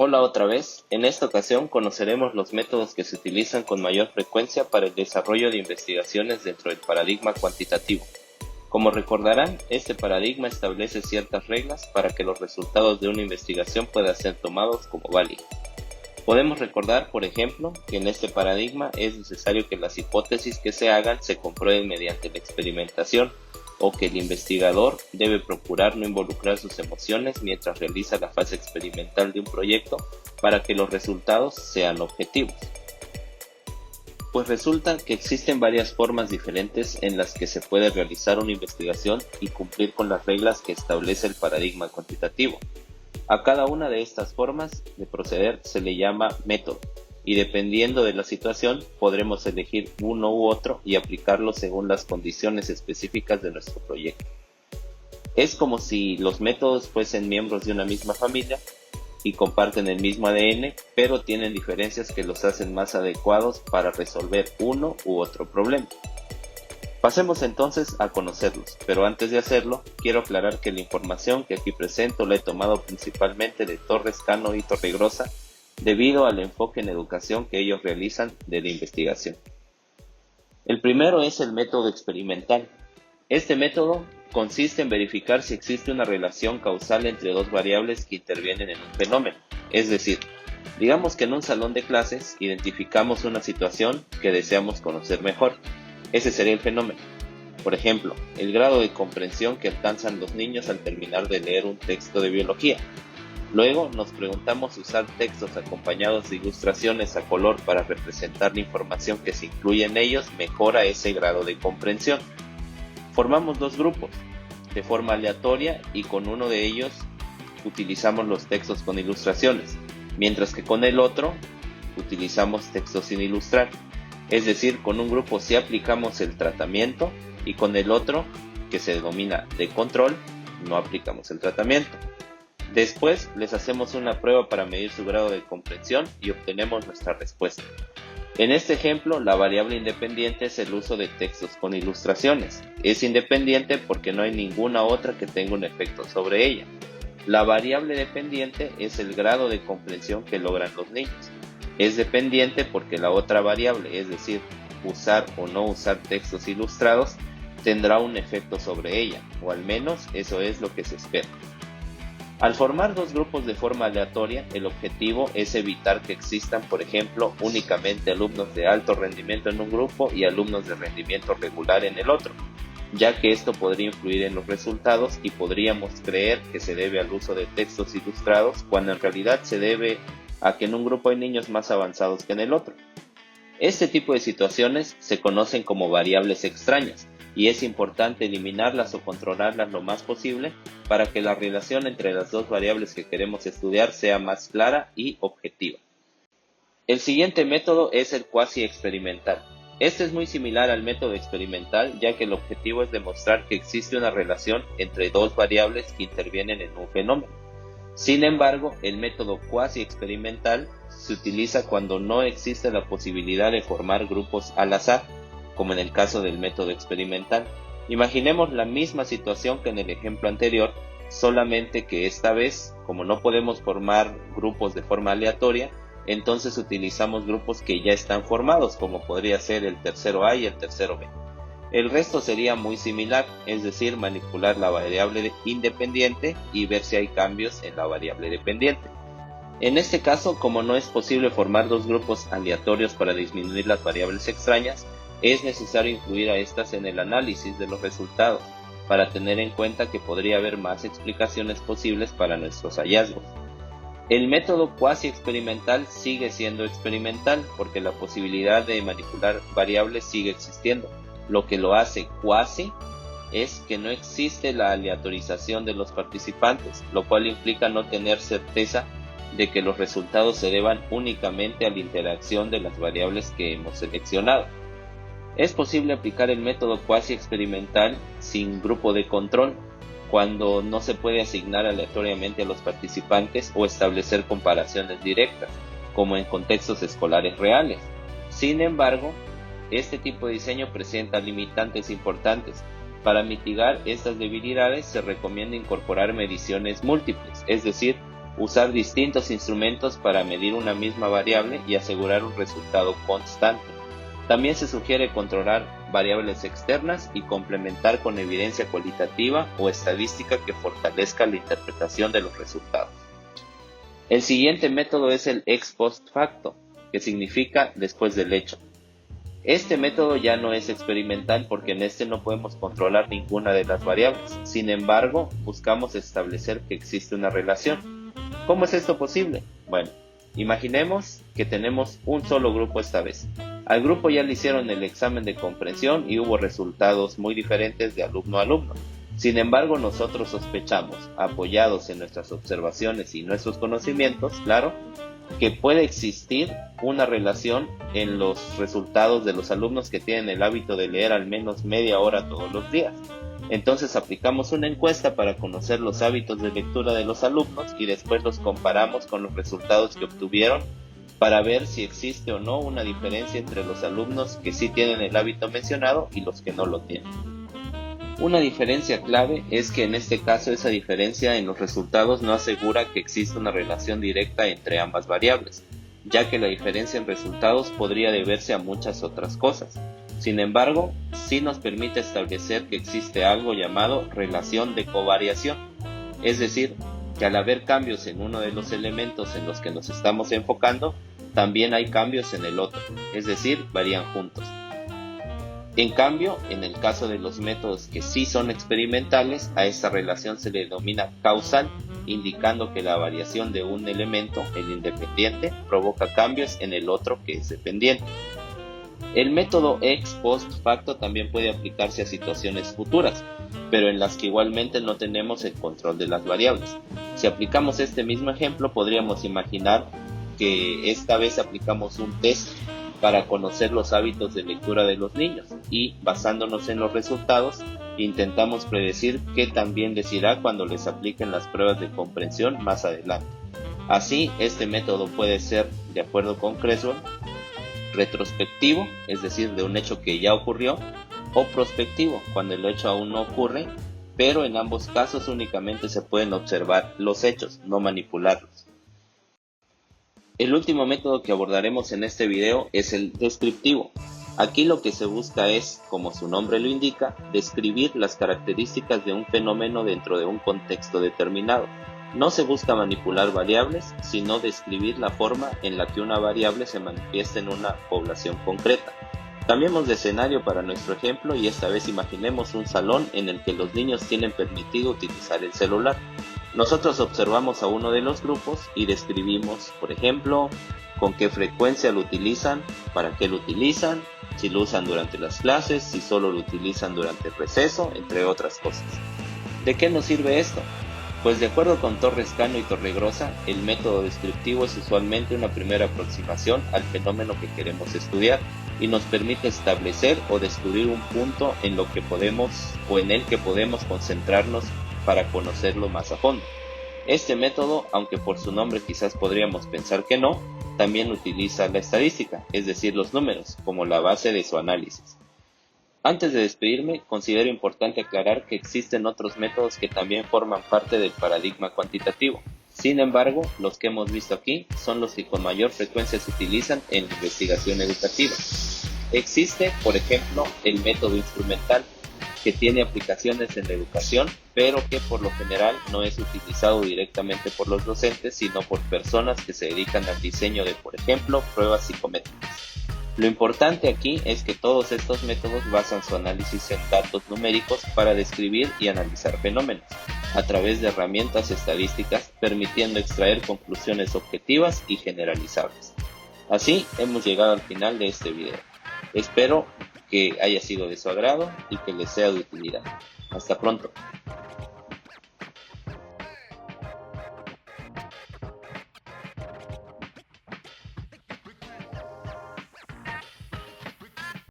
Hola otra vez, en esta ocasión conoceremos los métodos que se utilizan con mayor frecuencia para el desarrollo de investigaciones dentro del paradigma cuantitativo. Como recordarán, este paradigma establece ciertas reglas para que los resultados de una investigación puedan ser tomados como válidos. Podemos recordar, por ejemplo, que en este paradigma es necesario que las hipótesis que se hagan se comprueben mediante la experimentación, o que el investigador debe procurar no involucrar sus emociones mientras realiza la fase experimental de un proyecto para que los resultados sean objetivos. Pues resulta que existen varias formas diferentes en las que se puede realizar una investigación y cumplir con las reglas que establece el paradigma cuantitativo. A cada una de estas formas de proceder se le llama método, y dependiendo de la situación podremos elegir uno u otro y aplicarlo según las condiciones específicas de nuestro proyecto. Es como si los métodos fuesen miembros de una misma familia y comparten el mismo ADN, pero tienen diferencias que los hacen más adecuados para resolver uno u otro problema. Pasemos entonces a conocerlos, pero antes de hacerlo, quiero aclarar que la información que aquí presento la he tomado principalmente de Torres, Cano y Torregrosa, debido al enfoque en educación que ellos realizan de la investigación. El primero es el método experimental. Este método consiste en verificar si existe una relación causal entre dos variables que intervienen en un fenómeno. Es decir, digamos que en un salón de clases identificamos una situación que deseamos conocer mejor. Ese sería el fenómeno. Por ejemplo, el grado de comprensión que alcanzan los niños al terminar de leer un texto de biología. Luego nos preguntamos si usar textos acompañados de ilustraciones a color para representar la información que se incluye en ellos mejora ese grado de comprensión. Formamos dos grupos, de forma aleatoria, y con uno de ellos utilizamos los textos con ilustraciones, mientras que con el otro utilizamos textos sin ilustrar. Es decir, con un grupo sí aplicamos el tratamiento y con el otro, que se denomina de control, no aplicamos el tratamiento. Después les hacemos una prueba para medir su grado de comprensión y obtenemos nuestra respuesta. En este ejemplo, la variable independiente es el uso de textos con ilustraciones. Es independiente porque no hay ninguna otra que tenga un efecto sobre ella. La variable dependiente es el grado de comprensión que logran los niños. Es dependiente porque la otra variable, es decir, usar o no usar textos ilustrados, tendrá un efecto sobre ella, o al menos eso es lo que se espera. Al formar dos grupos de forma aleatoria, el objetivo es evitar que existan, por ejemplo, únicamente alumnos de alto rendimiento en un grupo y alumnos de rendimiento regular en el otro, ya que esto podría influir en los resultados y podríamos creer que se debe al uso de textos ilustrados cuando en realidad se debe a que en un grupo hay niños más avanzados que en el otro. Este tipo de situaciones se conocen como variables extrañas, y es importante eliminarlas o controlarlas lo más posible para que la relación entre las dos variables que queremos estudiar sea más clara y objetiva. El siguiente método es el cuasi experimental. Este es muy similar al método experimental, ya que el objetivo es demostrar que existe una relación entre dos variables que intervienen en un fenómeno. Sin embargo, el método cuasi experimental se utiliza cuando no existe la posibilidad de formar grupos al azar, como en el caso del método experimental. Imaginemos la misma situación que en el ejemplo anterior, solamente que esta vez, como no podemos formar grupos de forma aleatoria, entonces utilizamos grupos que ya están formados, como podría ser el tercero A y el tercero B. El resto sería muy similar, es decir, manipular la variable independiente y ver si hay cambios en la variable dependiente. En este caso, como no es posible formar dos grupos aleatorios para disminuir las variables extrañas, es necesario incluir a estas en el análisis de los resultados, para tener en cuenta que podría haber más explicaciones posibles para nuestros hallazgos. El método cuasi experimental sigue siendo experimental porque la posibilidad de manipular variables sigue existiendo. Lo que lo hace cuasi es que no existe la aleatorización de los participantes, lo cual implica no tener certeza de que los resultados se deban únicamente a la interacción de las variables que hemos seleccionado. Es posible aplicar el método cuasi experimental sin grupo de control, cuando no se puede asignar aleatoriamente a los participantes o establecer comparaciones directas, como en contextos escolares reales. Sin embargo, este tipo de diseño presenta limitantes importantes. Para mitigar estas debilidades se recomienda incorporar mediciones múltiples, es decir, usar distintos instrumentos para medir una misma variable y asegurar un resultado constante. También se sugiere controlar variables externas y complementar con evidencia cualitativa o estadística que fortalezca la interpretación de los resultados. El siguiente método es el ex post facto, que significa después del hecho. Este método ya no es experimental porque en este no podemos controlar ninguna de las variables. Sin embargo, buscamos establecer que existe una relación. ¿Cómo es esto posible? Bueno, imaginemos que tenemos un solo grupo esta vez. Al grupo ya le hicieron el examen de comprensión y hubo resultados muy diferentes de alumno a alumno. Sin embargo, nosotros sospechamos, apoyados en nuestras observaciones y nuestros conocimientos, claro, que puede existir una relación en los resultados de los alumnos que tienen el hábito de leer al menos media hora todos los días. Entonces aplicamos una encuesta para conocer los hábitos de lectura de los alumnos y después los comparamos con los resultados que obtuvieron para ver si existe o no una diferencia entre los alumnos que sí tienen el hábito mencionado y los que no lo tienen. Una diferencia clave es que en este caso esa diferencia en los resultados no asegura que exista una relación directa entre ambas variables, ya que la diferencia en resultados podría deberse a muchas otras cosas. Sin embargo, sí nos permite establecer que existe algo llamado relación de covariación, es decir, que al haber cambios en uno de los elementos en los que nos estamos enfocando, también hay cambios en el otro, es decir, varían juntos. En cambio, en el caso de los métodos que sí son experimentales, a esta relación se le denomina causal, indicando que la variación de un elemento, el independiente, provoca cambios en el otro que es dependiente. El método ex post facto también puede aplicarse a situaciones futuras, pero en las que igualmente no tenemos el control de las variables. Si aplicamos este mismo ejemplo, podríamos imaginar que esta vez aplicamos un test para conocer los hábitos de lectura de los niños y, basándonos en los resultados, intentamos predecir qué también les irá cuando les apliquen las pruebas de comprensión más adelante. Así, este método puede ser, de acuerdo con Creswell, retrospectivo, es decir, de un hecho que ya ocurrió, o prospectivo, cuando el hecho aún no ocurre, pero en ambos casos únicamente se pueden observar los hechos, no manipularlos. El último método que abordaremos en este video es el descriptivo. Aquí lo que se busca es, como su nombre lo indica, describir las características de un fenómeno dentro de un contexto determinado. No se busca manipular variables, sino describir la forma en la que una variable se manifiesta en una población concreta. Cambiemos de escenario para nuestro ejemplo y esta vez imaginemos un salón en el que los niños tienen permitido utilizar el celular. Nosotros observamos a uno de los grupos y describimos, por ejemplo, con qué frecuencia lo utilizan, para qué lo utilizan, si lo usan durante las clases, si solo lo utilizan durante el receso, entre otras cosas. ¿De qué nos sirve esto? Pues de acuerdo con Torres Cano y Torregrosa, el método descriptivo es usualmente una primera aproximación al fenómeno que queremos estudiar y nos permite establecer o descubrir un punto en lo que podemos o en el que podemos concentrarnos para conocerlo más a fondo. Este método, aunque por su nombre quizás podríamos pensar que no, también utiliza la estadística, es decir, los números, como la base de su análisis. Antes de despedirme, considero importante aclarar que existen otros métodos que también forman parte del paradigma cuantitativo. Sin embargo, los que hemos visto aquí son los que con mayor frecuencia se utilizan en la investigación educativa. Existe, por ejemplo, el método instrumental, que tiene aplicaciones en la educación, pero que por lo general no es utilizado directamente por los docentes, sino por personas que se dedican al diseño de, por ejemplo, pruebas psicométricas. Lo importante aquí es que todos estos métodos basan su análisis en datos numéricos para describir y analizar fenómenos, a través de herramientas estadísticas, permitiendo extraer conclusiones objetivas y generalizables. Así hemos llegado al final de este video. Espero que haya sido de su agrado y que les sea de utilidad. Hasta pronto.